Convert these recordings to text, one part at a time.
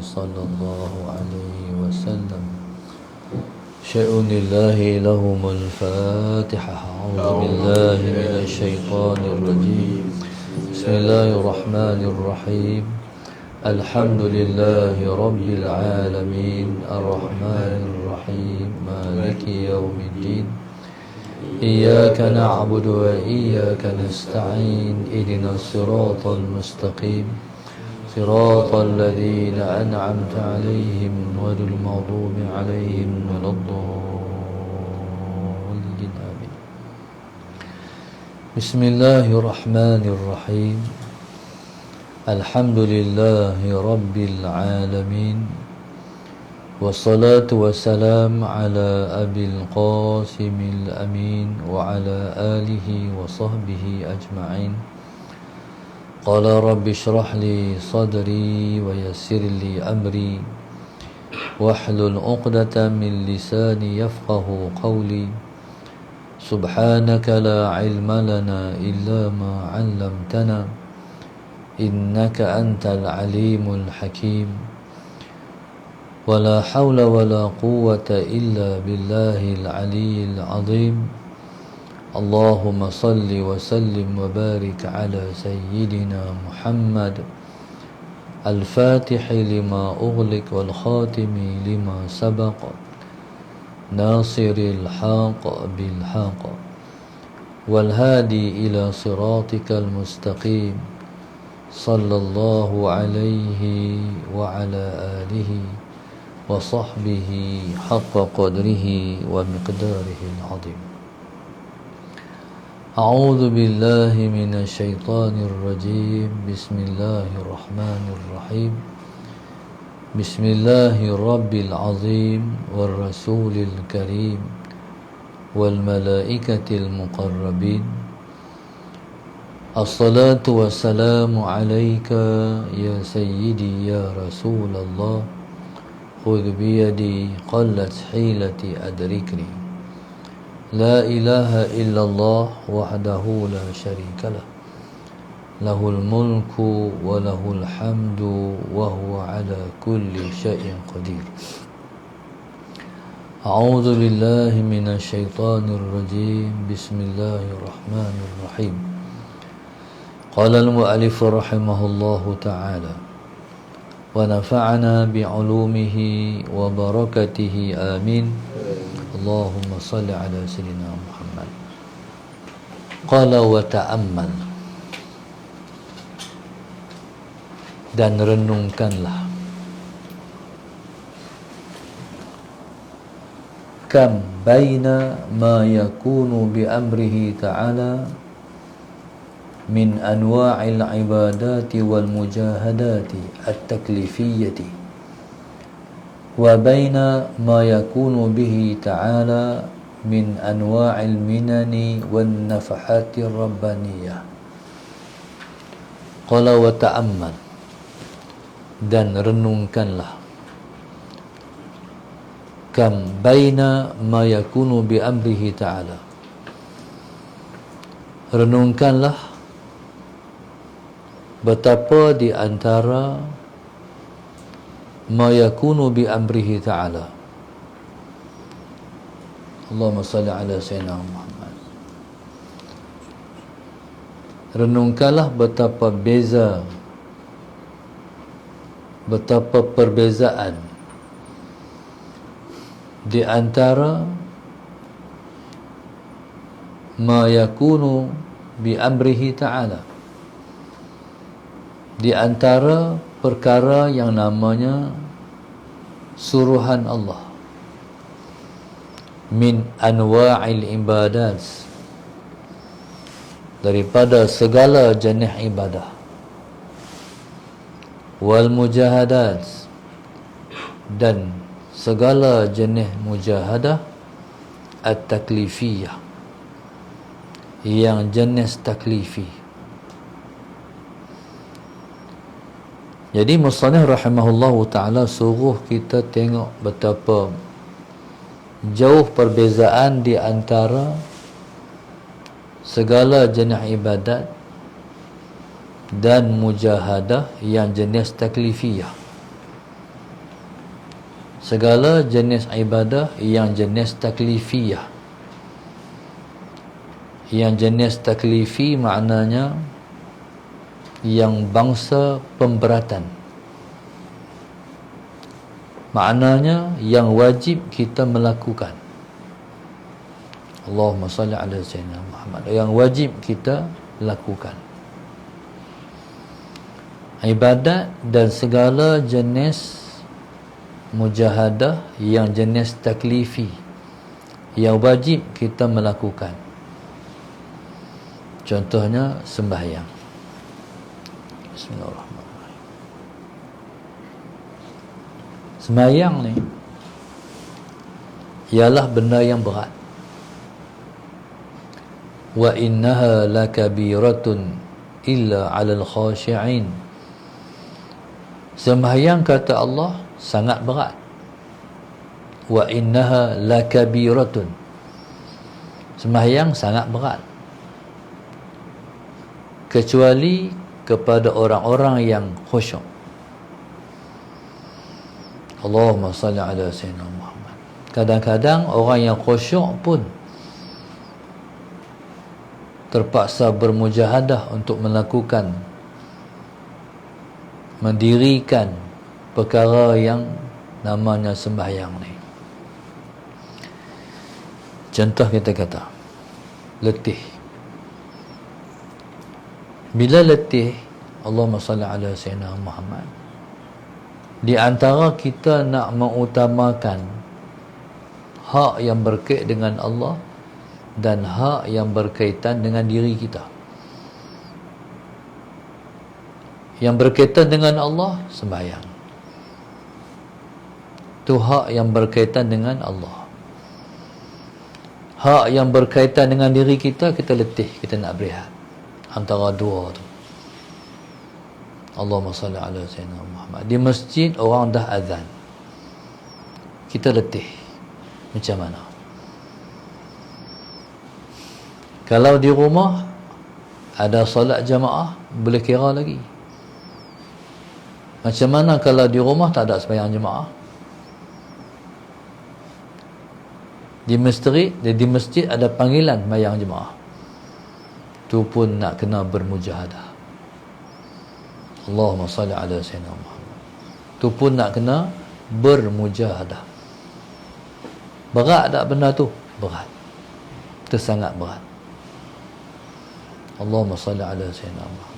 صلى الله عليه وسلم. شأن الله لهم الفاتحة. أعوذ بالله من الشيطان الرجيم. بسم الله الرحمن الرحيم. الحمد لله رب العالمين الرحمن الرحيم مالك يوم الدين. إياك نعبد وإياك نستعين. اهدنا الصراط المستقيم صراط الذين أنعمت عليهم غير المغضوب عليهم ولا الضالين آمين. بسم الله الرحمن الرحيم. الحمد لله رب العالمين والصلاة والسلام على أبي القاسم الأمين وعلى آله وصحبه أجمعين. قال رب اشرح لي صدري ويسر لي أمري واحلل عقدة من لساني يفقه قولي. سبحانك لا علم لنا إلا ما علمتنا إنك أنت العليم الحكيم. ولا حول ولا قوة إلا بالله العلي العظيم. اللهم صل وسلم وبارك على سيدنا محمد الفاتح لما أغلق والخاتم لما سبق ناصر الحق بالحق والهادي إلى صراطك المستقيم صلى الله عليه وعلى آله وصحبه حق قدره ومقداره العظيم. أعوذ بالله من الشيطان الرجيم. بسم الله الرحمن الرحيم. بسم الله الرب العظيم والرسول الكريم والملائكة المقربين. الصلاة والسلام عليك يا سيدي يا رسول الله. خذ بيدي قلت حيلتي أدركني. لا إله إلا الله وحده لا شريك له. له الملك وله الحمد وهو على كل شيء قدير. أعوذ بالله من الشيطان الرجيم. بسم الله الرحمن الرحيم. قال المؤلف رحمه الله تعالى ونفعنا بعلومه وبركته آمين. اللهم صل على سيدنا محمد. قال وتأمل, dan renungkanlah. Kam baina ma yakunu bi amrihi ta'ala min anwa'il ibadati wal mujahadati at-taklifiyyati wa baina ma yakunu bihi ta'ala min anwa'il minani wan nafahati rabbaniyah. Qala wa ta'ammal, dan renungkanlah. Kam baina ma yakunu bi amrihi ta'ala, renungkanlah betapa di antara ma yakunu bi amrihi ta'ala. Allahumma salli ala sayyidina Muhammad. Renungkanlah betapa beza, betapa perbezaan di antara ma yakunu bi amrihi ta'ala, di antara perkara yang namanya suruhan Allah, min anwa'il ibadat, daripada segala jenis ibadah, wal mujahadat, dan segala jenis mujahadah, at-taklifiyah, yang jenis taklifi. Jadi musannif rahimahullahu ta'ala suruh kita tengok betapa jauh perbezaan di antara segala jenis ibadat dan mujahadah yang jenis taklifiyah. segala jenis ibadah yang jenis taklifiyah. Yang jenis taklifi maknanya yang bangsa pemberatan, maknanya yang wajib kita melakukan. Allahumma salli ala sayyidina Muhammad, yang wajib kita lakukan. Ibadat dan segala jenis mujahadah yang jenis taklifi, yang wajib kita melakukan. Contohnya sembahyang. Bismillahirrahmanirrahim. Sembahyang ni ialah benda yang berat. Wa innaha lakabiratun illa 'alal khashi'in. Sembahyang, kata Allah, sangat berat. Wa innaha lakabiratun. Sembahyang sangat berat, kecuali kepada orang-orang yang khusyuk. Allahumma salli ala sayyidina Muhammad. Kadang-kadang orang yang khusyuk pun terpaksa bermujahadah untuk mendirikan perkara yang namanya sembahyang ni. Contoh kita kata letih. Bila letih, Allahumma salli ala sayyidina Muhammad, di antara kita nak mengutamakan hak yang berkait dengan Allah dan hak yang berkaitan dengan diri kita. Yang berkaitan dengan Allah, sembahyang. Itu hak yang berkaitan dengan Allah. Hak yang berkaitan dengan diri kita, kita letih, kita nak berehat. Antara dua tu. Allahumma salli ala sayyidina Muhammad. Di masjid orang dah azan, kita letih. Macam mana? Kalau di rumah ada solat jamaah, boleh kira lagi. Macam mana kalau di rumah tak ada sembahyang jemaah? Di masjid ada panggilan sembahyang jemaah. Tu pun nak kena bermujahadah. Allahumma salli ala sayyidina Muhammad. Tu pun nak kena bermujahadah. Berat tak benda tu? Berat. Itu sangat berat. Allahumma salli ala sayyidina Muhammad.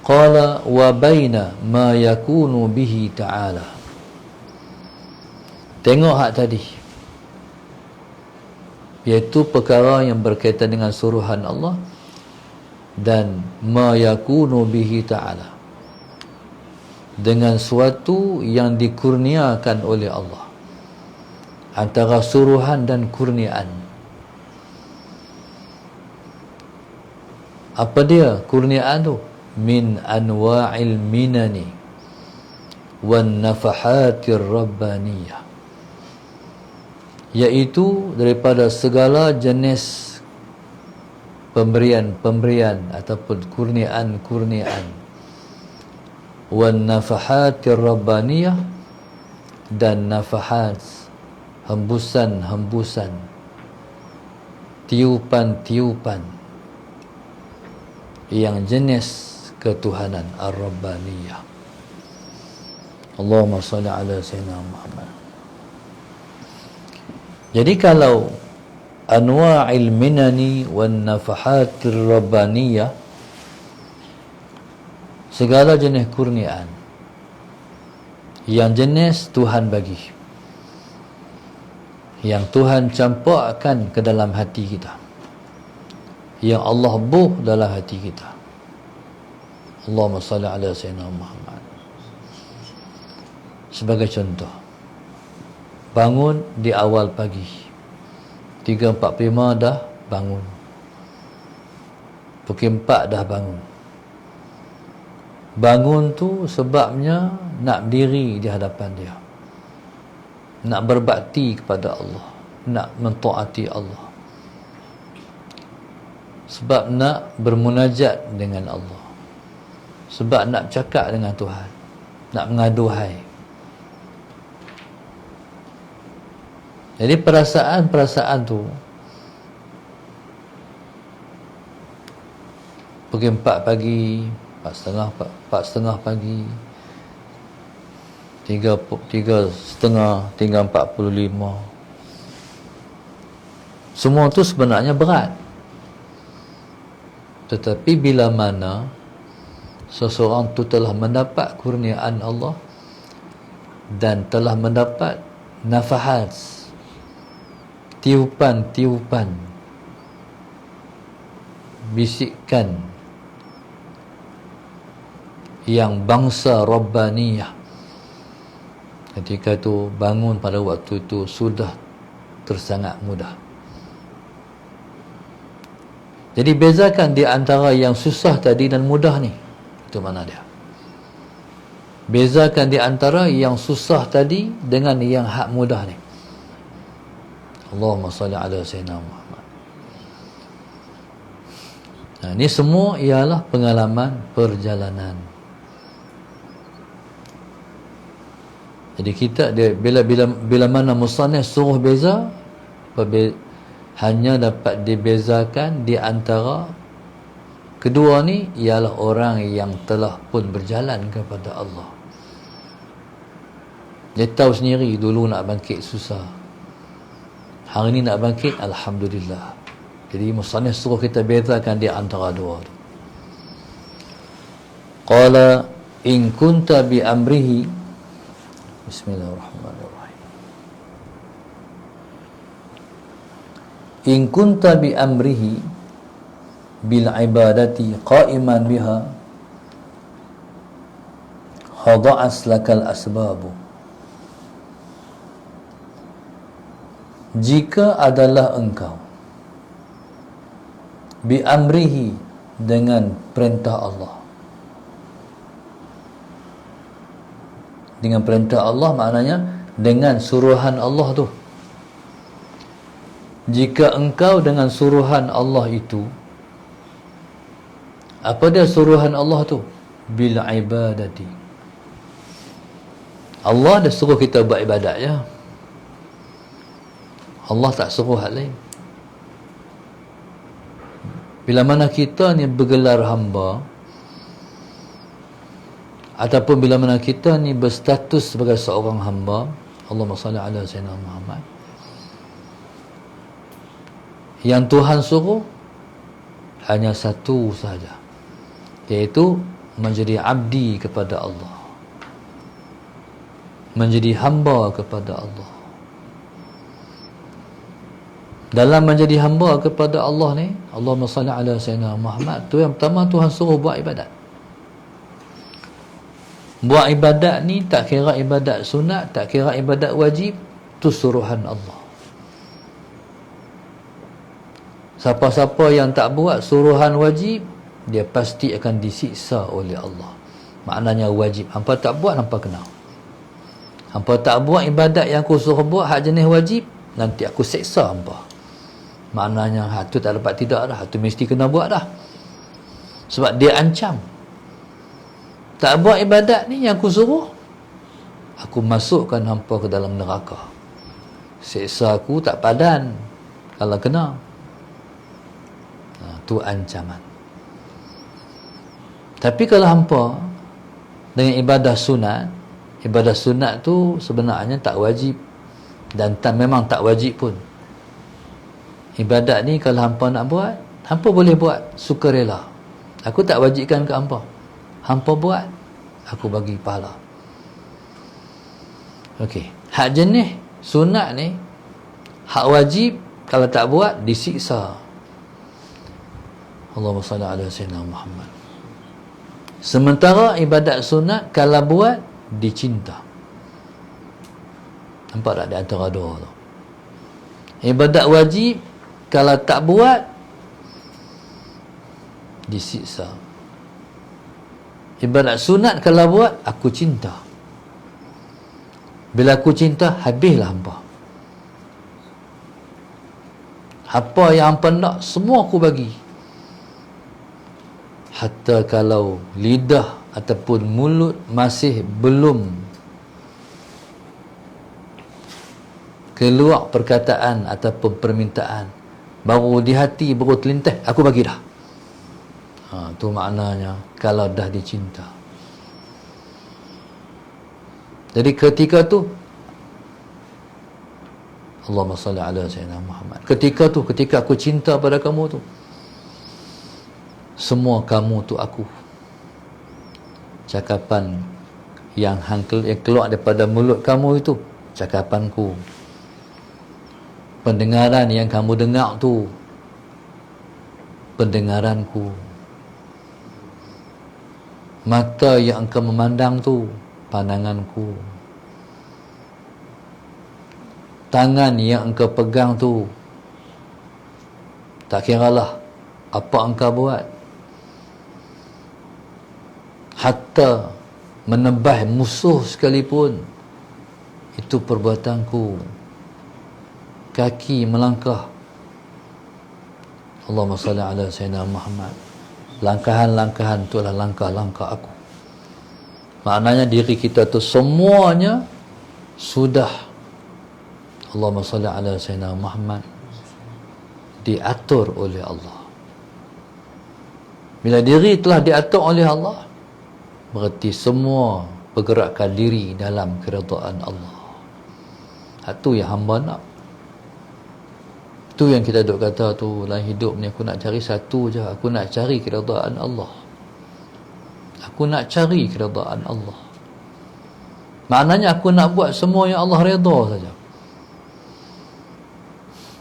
Qala wa baina ma yakunu bihi ta'ala. Tengok hak tadi, iaitu perkara yang berkaitan dengan suruhan Allah dan ma yakunu bihi ta'ala, dengan suatu yang dikurniakan oleh Allah, antara suruhan dan kurniaan. Apa dia kurniaan tu? Min anwa'il minani wan nafahatir rabbaniyah, iaitu daripada segala jenis pemberian ataupun kurniaan wan nafahatir rabbaniyah, dan nafahat, hembusan-hembusan, tiupan-tiupan yang jenis ketuhanan ar-rabbaniyah. Allahumma salli ala sayyidina Muhammad. Jadi kalau anwa'il minani wan nafahatir rabbaniyah, segala jenis kurniaan yang jenis Tuhan bagi, yang Tuhan campurkan ke dalam hati kita, yang Allah buh dalam hati kita. Allahumma salli ala sayyidina Muhammad. Sebagai contoh, bangun di awal pagi 3.45 dah bangun, pukul 4 dah bangun. Bangun tu sebabnya nak berdiri di hadapan dia, nak berbakti kepada Allah, nak mentaati Allah, sebab nak bermunajat dengan Allah, sebab nak bercakap dengan Tuhan, nak mengaduhai. Jadi perasaan-perasaan tu pergi 4 pagi, 4:30 pagi, 3:30 tinggal 45. Semua tu sebenarnya berat. Tetapi bila mana seseorang tu telah mendapat kurniaan Allah dan telah mendapat nafahat, tiupan-tiupan, bisikan yang bangsa Rabbaniyah, ketika itu bangun pada waktu itu sudah tersangat mudah. Jadi bezakan di antara yang susah tadi dan mudah ni. Itu mana dia? Bezakan di antara yang susah tadi dengan yang hak mudah ni. Allahumma salli ala sayyidina Muhammad. Nah, ini semua ialah pengalaman perjalanan. Jadi kita bila mana musannif suruh beza, hanya dapat dibezakan di antara kedua ni ialah orang yang telah pun berjalan kepada Allah. Dia tahu sendiri dulu nak bangkit susah, hari ni nak bangkit alhamdulillah. Jadi musannif suruh kita bezakan di antara dua tu. Qala in kunta bi amrihi, bismillahirrahmanirrahim, in kunta bi amrihi bil ibadati qa'iman biha khada'as lakal asbabu. Jika adalah engkau bi amrihi, dengan perintah Allah. Dengan perintah Allah maknanya dengan suruhan Allah tu. Jika engkau dengan suruhan Allah itu, apa dia suruhan Allah tu? Bil ibadati. Allah dah suruh kita buat ibadat je. Allah tak suruh hal lain. Bila mana kita ni bergelar hamba, ataupun bila mana kita ni berstatus sebagai seorang hamba, Allahumma salli ala sayyidina Muhammad, yang Tuhan suruh hanya satu sahaja, iaitu menjadi abdi kepada Allah, menjadi hamba kepada Allah. Dalam menjadi hamba kepada Allah ni, Allahumma salli ala sayyidina Muhammad, tu yang pertama Tuhan suruh buat ibadat. Buat ibadat ni tak kira ibadat sunat, tak kira ibadat wajib, tu suruhan Allah. Siapa-siapa yang tak buat suruhan wajib, dia pasti akan disiksa oleh Allah. Maknanya wajib. Hampa tak buat, hampa kena. Hampa tak buat ibadat yang aku suruh buat, hak jenis wajib, nanti aku siksa hampa. Maknanya hak tu tak dapat tidak dah, hak tu mesti kena buat dah. Sebab dia ancam. Tak buat ibadat ni yang aku suruh, aku masukkan hampa ke dalam neraka. Siksa aku tak padan kalau kena. Tu ancaman. Tapi kalau hampa dengan ibadah sunat tu sebenarnya tak wajib, dan memang tak wajib pun. Ibadat ni kalau hampa nak buat, hampa boleh buat sukarela. Aku tak wajibkan ke hampa. Hampa buat, aku bagi pahala. Okey, hak jenis sunat ni, hak wajib kalau tak buat disiksa. Allahumma salli ala sayyidina Muhammad. Sementara ibadat sunat kalau buat dicinta. Nampak tak di antara dua tu? Ibadat wajib kalau tak buat disiksa. Ibadat sunat kalau buat, aku cinta. Bila aku cinta, habislah hampa. Apa yang hampa nak, semua aku bagi. Hatta kalau lidah ataupun mulut masih belum keluar perkataan ataupun permintaan, baru di hati baru terlintas, aku bagi dah. Tu maknanya kalau dah dicinta. Jadi ketika tu Allahumma salli ala sayyidina Muhammad, ketika aku cinta pada kamu tu, semua kamu tu aku. Cakapan yang keluar daripada mulut kamu itu cakapanku. Pendengaran yang kamu dengar tu pendengaranku. Mata yang engkau memandang tu pandanganku. Tangan yang engkau pegang tu, tak kiralah apa engkau buat, hatta menebah musuh sekalipun, itu perbuatanku. Kaki melangkah, Allahumma salli ala sayyidina Muhammad, langkahan-langkahan tu adalah langkah-langkah aku. Maknanya diri kita tu semuanya sudah, Allahumma salli ala sayyidina Muhammad, diatur oleh Allah. Bila diri telah diatur oleh Allah, berarti semua pergerakan diri dalam keredaan Allah. Itu yang hamba nak. Itu yang kita duk kata tu, dalam hidup ni aku nak cari satu je, aku nak cari keredaan Allah. Aku nak cari keredaan Allah. Maknanya aku nak buat semua yang Allah redha saja.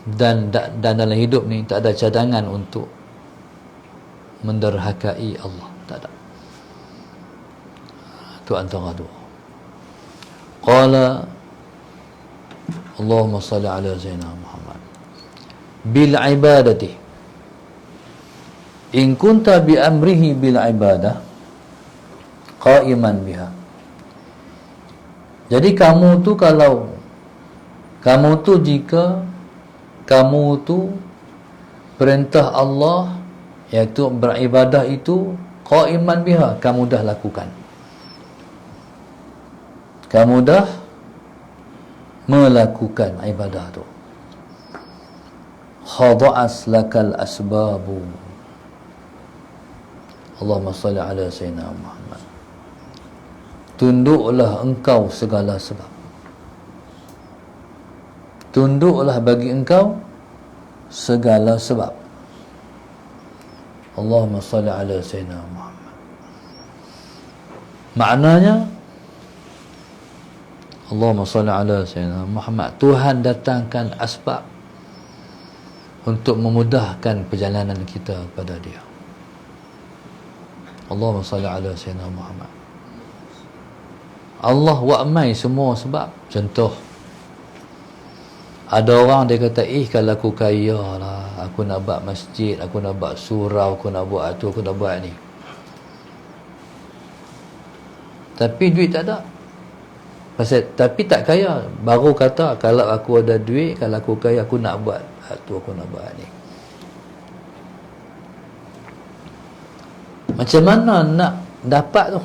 Dan dalam hidup ni tak ada cadangan untuk menderhakai Allah, tak ada. Itu antara dua. Qala Allahumma salli ala sayyidina Muhammad bil ibadati in kunta bi amrihi bil ibadah qaiman biha. Jadi kamu tu, kalau kamu tu, jika kamu tu perintah Allah iaitu beribadah itu qaiman biha, kamu dah lakukan, kamu dah melakukan ibadah tu. Khada'as lakal asbabu. Allahumma salli ala sayyidina Muhammad. Tunduklah engkau segala sebab. Tunduklah bagi engkau segala sebab. Allahumma salli ala sayyidina Muhammad. Maknanya Allahumma salli ala sayyidina Muhammad, Tuhan datangkan asbab untuk memudahkan perjalanan kita kepada Dia. Allahumma salli ala sayyidina Muhammad. Allah wa'mai semua sebab. Contoh, ada orang dia kata, kalau aku kaya lah, aku nak buat masjid, aku nak buat surau, aku nak buat tu, aku nak buat ni. Tapi duit tak ada. Tapi tak kaya, baru kata kalau aku ada duit, kalau aku kaya, aku nak buat tu, aku nak buat ni. Macam mana nak dapat tu?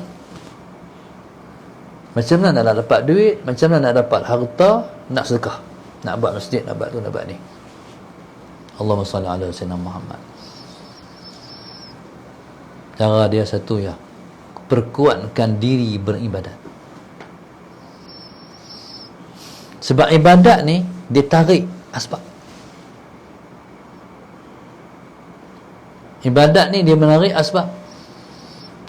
Macam mana nak dapat duit? Macam mana nak dapat harta? Nak sedekah, nak buat masjid, nak buat tu, nak buat ni. Allahumma salli ala sayyidina Muhammad. Cara dia satu ya, perkuatkan diri beribadat. Sebab ibadat ni dia tarik asbab. Ibadat ni dia menarik asbab.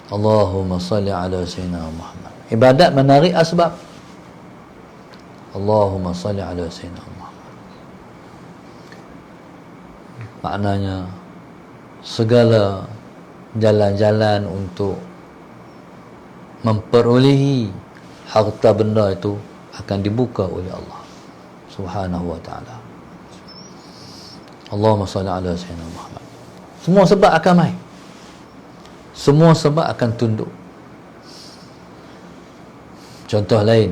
Allahumma salli ala sayyidina Muhammad. Ibadat menarik asbab. Allahumma salli ala sayyidina Muhammad. Maknanya segala jalan-jalan untuk memperolehi harta benda itu akan dibuka oleh Allah Subhanahu wa ta'ala. Allahumma salli ala sayyidina Muhammad. Semua sebab akan mai. Semua sebab akan tunduk. Contoh lain,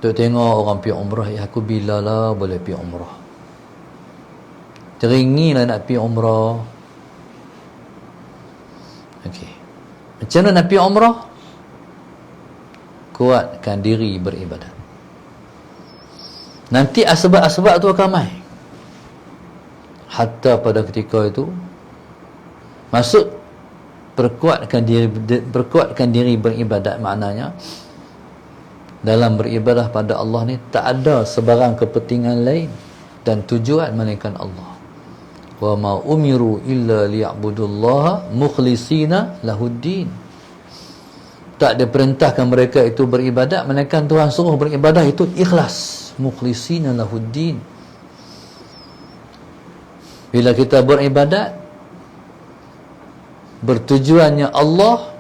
tu tengok orang pergi umrah, aku bila lah boleh pergi umrah. Teringin lah nak pergi umrah. Okey, macam mana nak pergi umrah? Kuatkan diri beribadat. nanti asbab-asbab tu akan mai. Hatta pada ketika itu maksud perkuatkan diri beribadat, maknanya dalam beribadah pada Allah ni tak ada sebarang kepentingan lain dan tujuan melainkan Allah. Wa ma umiru illa liya'budullaha mukhlishina lahuddin. Tak diperintahkan mereka itu beribadat melainkan Tuhan suruh beribadah itu ikhlas, mukhlishina lahuddin. Bila kita beribadat bertujuannya Allah,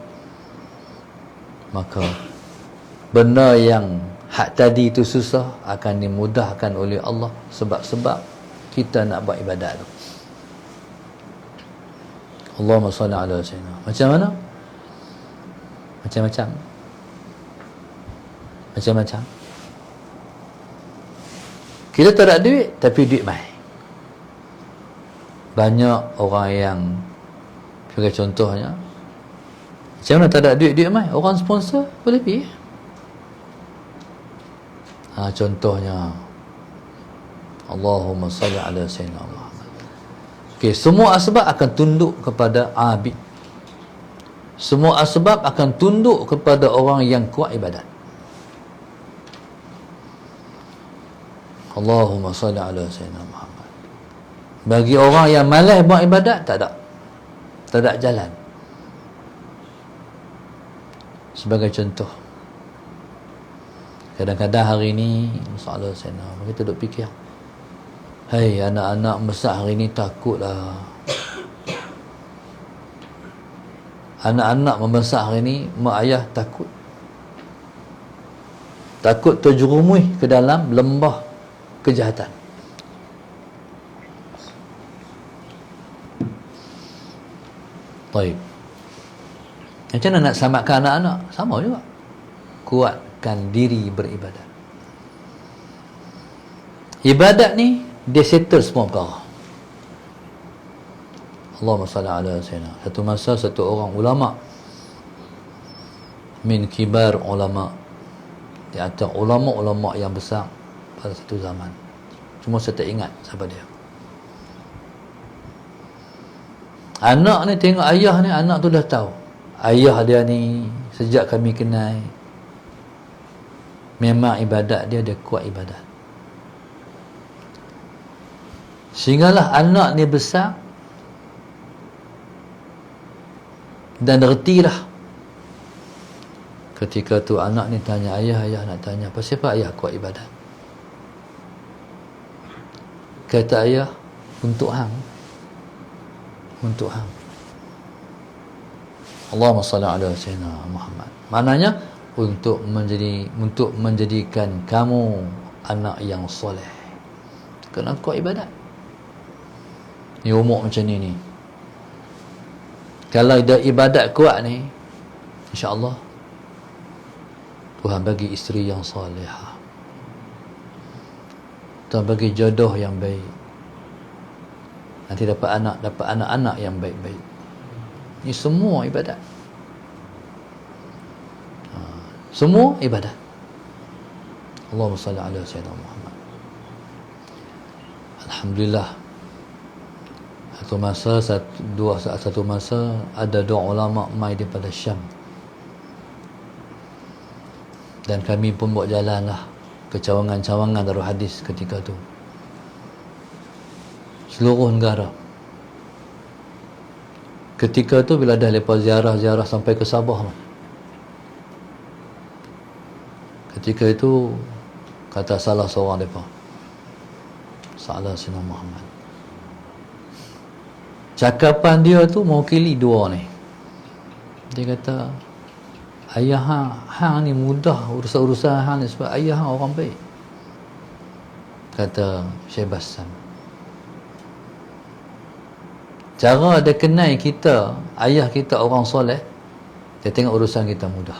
maka benda yang hak tadi itu susah akan dimudahkan oleh Allah sebab kita nak buat ibadat tu. Allahumma salli ala sayyidina. Macam mana? Macam-macam. Kita tak ada duit tapi duit mai. Banyak orang yang, sebagai contohnya, macam mana tak ada duit mai? Orang sponsor boleh pergi. Contohnya Allahumma salli ala sayyidina Muhammad. Okey, semua asbab akan tunduk kepada abid. Semua asbab akan tunduk kepada orang yang kuat ibadat. Allahumma salli ala sayyidina Muhammad. Bagi orang yang malas buat ibadat, tak ada jalan. Sebagai contoh, kadang-kadang hari ni masalah sana, kita duk fikir, hai, anak-anak besar hari ni takutlah. Anak-anak membesar hari ni, mak ayah takut terjerumus ke dalam lembah kejahatan. Baik. Macam mana nak selamatkan anak-anak? Sama juga. Kuatkan diri beribadat. Ibadat ni dia settle semua perkara. Allahumma salli ala sayyidina. Satu masa satu orang ulama min kibar ulama, di antara ulama-ulama yang besar pada satu zaman. Cuma saya tak ingat siapa dia. Anak ni tengok ayah ni, anak tu dah tahu ayah dia ni sejak kami kenal memang ibadat dia kuat ibadat. Sehinggalah anak ni besar dan retilah. Ketika tu anak ni tanya ayah nak tanya, pasal apa ayah kuat ibadat? Kata ayah, untuk hang. Allahumma salli ala sayyidina Muhammad. Maknanya untuk menjadikan kamu anak yang soleh. Kena kuat ibadat. Ni umur macam ni. Kalau ada ibadat kuat ni, insya-Allah Tuhan bagi isteri yang solehah. Tuhan bagi jodoh yang baik. Nanti dapat anak-anak yang baik-baik. Ini semua ibadat. Semua ibadat. Allahumma salli ala sayyidina Muhammad. Alhamdulillah. Satu masa ada dua ulama mai daripada Syam. Dan kami pun buat jalan lah ke cawangan-cawangan Darul Hadis ketika tu. Seluruh negara. Ketika tu bila dah lepas ziarah sampai ke Sabah, ketika itu kata salah seorang mereka, salah Sayyidina Muhammad, cakapan dia tu mewakili dua ni. Dia kata, ayah hang ni mudah urusan hang ni sebab ayah hang orang baik. Kata Syekh Bassam, cara dia kenal kita, ayah kita orang soleh, dia tengok urusan kita mudah.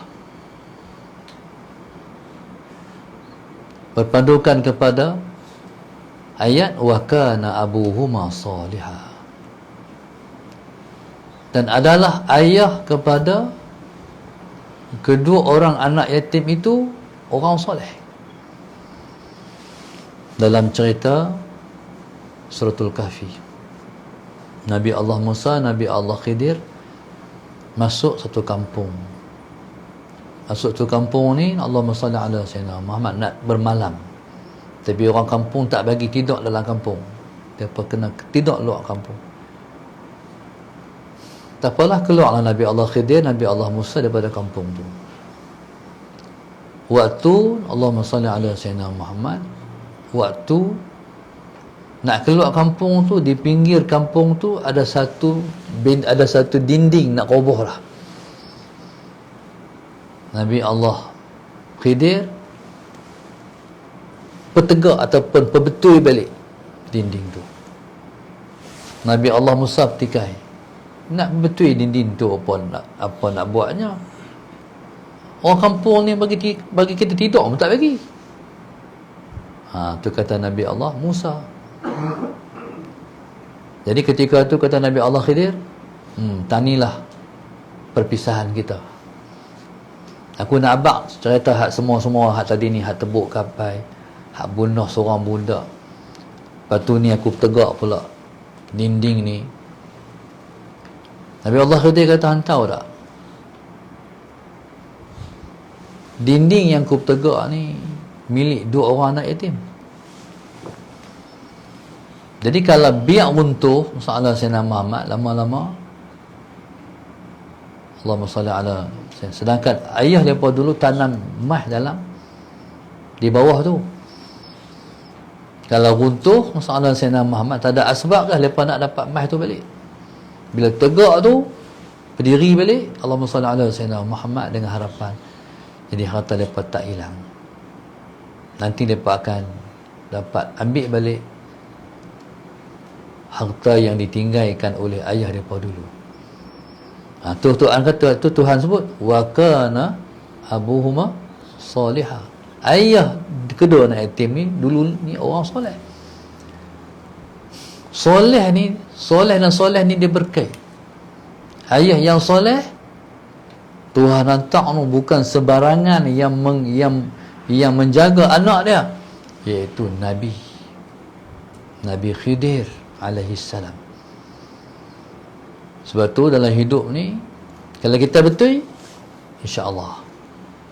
Berpandukan kepada ayat wa kana abuhuma salihah. Dan adalah ayah kepada kedua orang anak yatim itu orang soleh. dalam cerita Suratul Kahfi. Nabi Allah Musa, Nabi Allah Khidir masuk satu kampung. Masuk satu kampung ni, Allahumma salli ala Sayyidina Muhammad, nak bermalam. Tapi orang kampung tak bagi tidur dalam kampung. Dia kena tidur luar kampung. Tak apalah, keluarlah Nabi Allah Khidir, Nabi Allah Musa daripada kampung tu. Waktu Allahumma salli ala Sayyidina Muhammad, waktu nak keluar kampung tu, di pinggir kampung tu ada satu dinding nak roboh lah. Nabi Allah Khidir pertegak ataupun perbetui balik dinding tu. Nabi Allah Musa petikai, nak betui dinding tu apa nak buatnya. Orang kampung ni bagi kita tidur pun tak bagi. Tu kata Nabi Allah Musa. Jadi ketika tu kata Nabi Allah Khidir, tanilah perpisahan kita. Aku nak abang cerita hak semua hak tadi ni, hak tebuk kapal, hak bunuh seorang budak. Lepas tu ni aku tegak pula dinding ni. Nabi Allah Khidir kata, hang tahu tak, dinding yang aku tegak ni milik dua orang anak yatim. Jadi kalau biar runtuh masalah Sayyidina Muhammad, lama-lama Allahumma salli ala, sedangkan ayah mereka dulu tanam emas di bawah tu. Kalau runtuh masalah Sayyidina Muhammad, tak ada asbab lah mereka nak dapat emas tu balik. Bila tegak tu berdiri balik, Allahumma salli ala Sayyidina Muhammad, dengan harapan jadi harta mereka tak hilang. Nanti mereka akan dapat ambil balik harta yang ditinggalkan oleh ayah mereka dulu. Tuhan kata, Tuhan sebut wa kana abuhuma salihah. Ayah kedua anak yatim ni dulu ni orang soleh. Soleh dan soleh ni dia berkait. Ayah yang soleh, Tuhan hantar bukan sebarangan yang menjaga anak dia, iaitu Nabi Khidir alaihi salam. Sebab tu dalam hidup ni, kalau kita betul, insya-Allah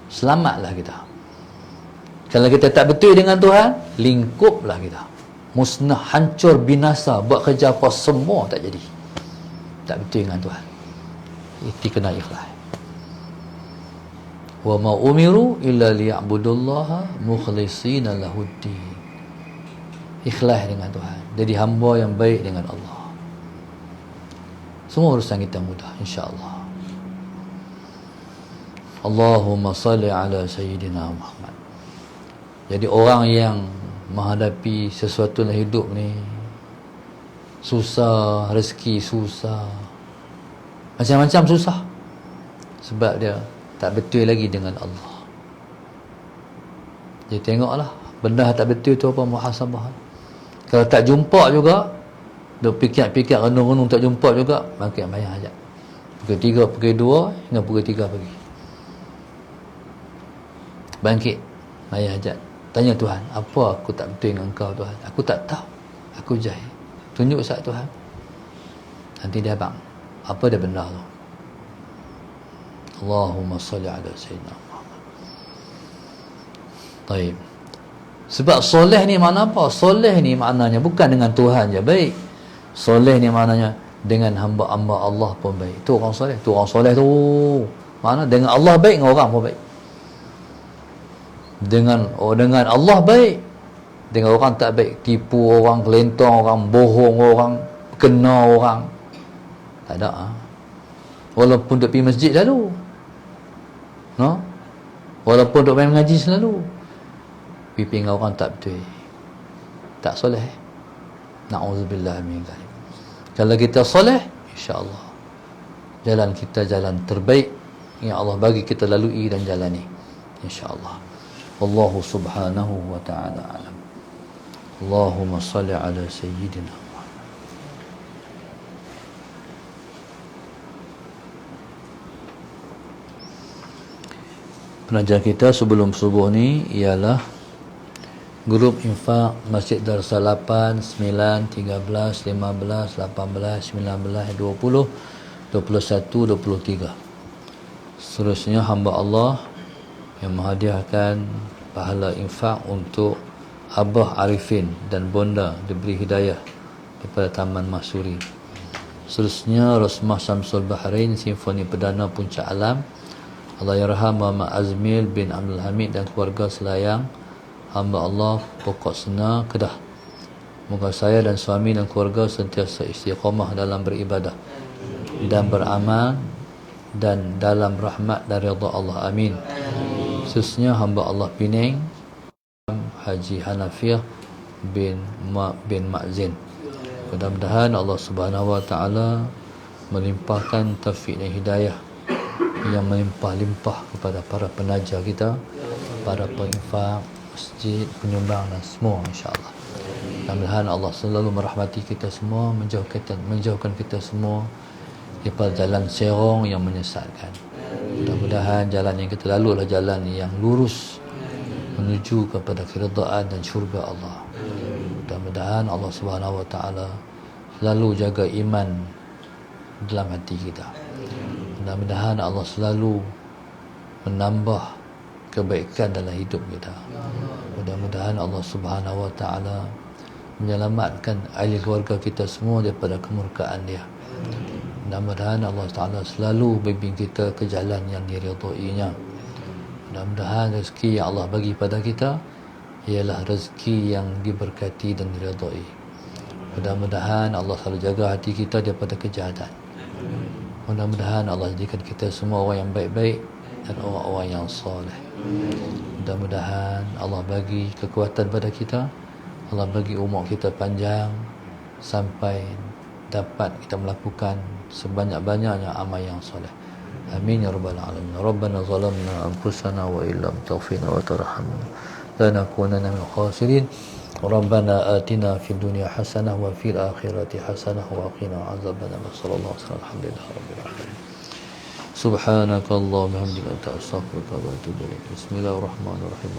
selamatlah kita. Kalau kita tak betul dengan Tuhan, lingkuplah kita, musnah, hancur, binasa, buat kerja apa semua tak jadi. Tak betul dengan Tuhan. Itu kena ikhlas. Wa ma umiru illa liya'budullaha mukhlishina lahuddin. Ikhlas dengan Tuhan, jadi hamba yang baik dengan Allah. Semua urusan kita mudah, insya-Allah. Allahumma salli ala Sayyidina Muhammad. Jadi orang yang menghadapi sesuatu dalam hidup ni, susah, rezeki susah, macam-macam susah, sebab dia tak betul lagi dengan Allah. Jadi tengoklah benda tak betul tu apa, muhasabah. Kalau tak jumpa juga, duk fikir-fikir, renung-renung tak jumpa juga, makin bayar hajat. Pukul 3, pukul 2 hingga pukul 3 pagi. Bangkit, bayar hajat. Tanya Tuhan, apa aku tak betul dengan engkau Tuhan? Aku tak tahu, aku jahil. Tunjuk saat Tuhan. Nanti dia bang, apa dia benar tu? Allahumma salli ala Sayyidina Muhammad. Taib. Sebab soleh ni makna apa? Soleh ni maknanya bukan dengan Tuhan je baik. Soleh ni maknanya dengan hamba-hamba Allah pun baik. Tu orang soleh. Tu orang soleh tu mana dengan Allah baik, dengan orang pun baik. Dengan Allah baik, dengan orang tak baik. Tipu orang, kelentong orang, bohong orang, kena orang, tak ada. Walaupun duk pergi masjid selalu, no? Walaupun duk main mengaji selalu, pipi dengan orang tak betul, tak soleh. Na'udzubillah min dzalik. Kalau kita soleh, insya-Allah jalan kita jalan terbaik yang Allah bagi kita lalui dan jalani, insya-Allah. Wallahu subhanahu wa ta'ala alam. Allahumma salli ala Sayyidina Muhammad. Pengajian kita sebelum subuh ni ialah Grup infak Masjid Darussalam 8, 9, 13, 15, 18, 19, 20, 21, 23. Seterusnya hamba Allah yang menghadiahkan pahala infak untuk Abah Arifin dan Bonda diberi hidayah daripada Taman Mahsuri. Seterusnya Rosmah Syamsul Bahrain Simfoni Perdana Puncak Alam. Allahyarham Muhammad Azmil bin Abdul Hamid dan keluarga Selayang, hamba Allah Pokok Sena Kedah. Moga saya dan suami dan keluarga sentiasa istiqamah dalam beribadah dan beramal dan dalam rahmat dan redha Allah. Amin. Khususnya hamba Allah Penang Haji Hanafiah bin Ma'zin. Mudah-mudahan Allah Subhanahu Wa Taala melimpahkan taufik dan hidayah yang melimpah-limpah kepada para penaja kita, para penginfak masjid, penyumbang dan semua, insya-Allah. Mudah-mudahan Allah selalu merahmati kita semua, menjauhkan kita semua daripada jalan serong yang menyesatkan. Mudah-mudahan jalan yang kita lalui adalah jalan yang lurus menuju kepada keridaan dan syurga Allah. Mudah-mudahan Allah Subhanahu Wa Taala selalu jaga iman dalam hati kita. Mudah-mudahan Allah selalu menambah kebaikan dalam hidup kita. Mudah-mudahan Allah Subhanahu Wa Taala menyelamatkan ahli keluarga kita semua daripada kemurkaan Dia. Mudah-mudahan Allah Taala selalu bimbing kita ke jalan yang diridhoinya. Mudah-mudahan rezeki yang Allah bagi pada kita ialah rezeki yang diberkati dan diridhoi. Mudah-mudahan Allah selalu jaga hati kita daripada kejahatan. Mudah-mudahan Allah jadikan kita semua orang yang baik-baik dan orang-orang yang soleh. Mudah-mudahan Allah bagi kekuatan pada kita, Allah bagi umur kita panjang sampai dapat kita melakukan sebanyak-banyaknya amal yang soleh. Amin ya rabbal alamin. Rabbana zalamna anfusana wa illam taghfir wa tarhamna lanakunanna minal khasirin. Rabbana atina fid dunya hasanah wa fil akhirati hasanah wa qina azabannar. Sallallahu alaihi wasallam. Alhamdulillah rabbil alamin. Subhanakallahumma wa bihamdika astaghfiruka wa atubu ilaik. Bismillahirrahmanirrahim.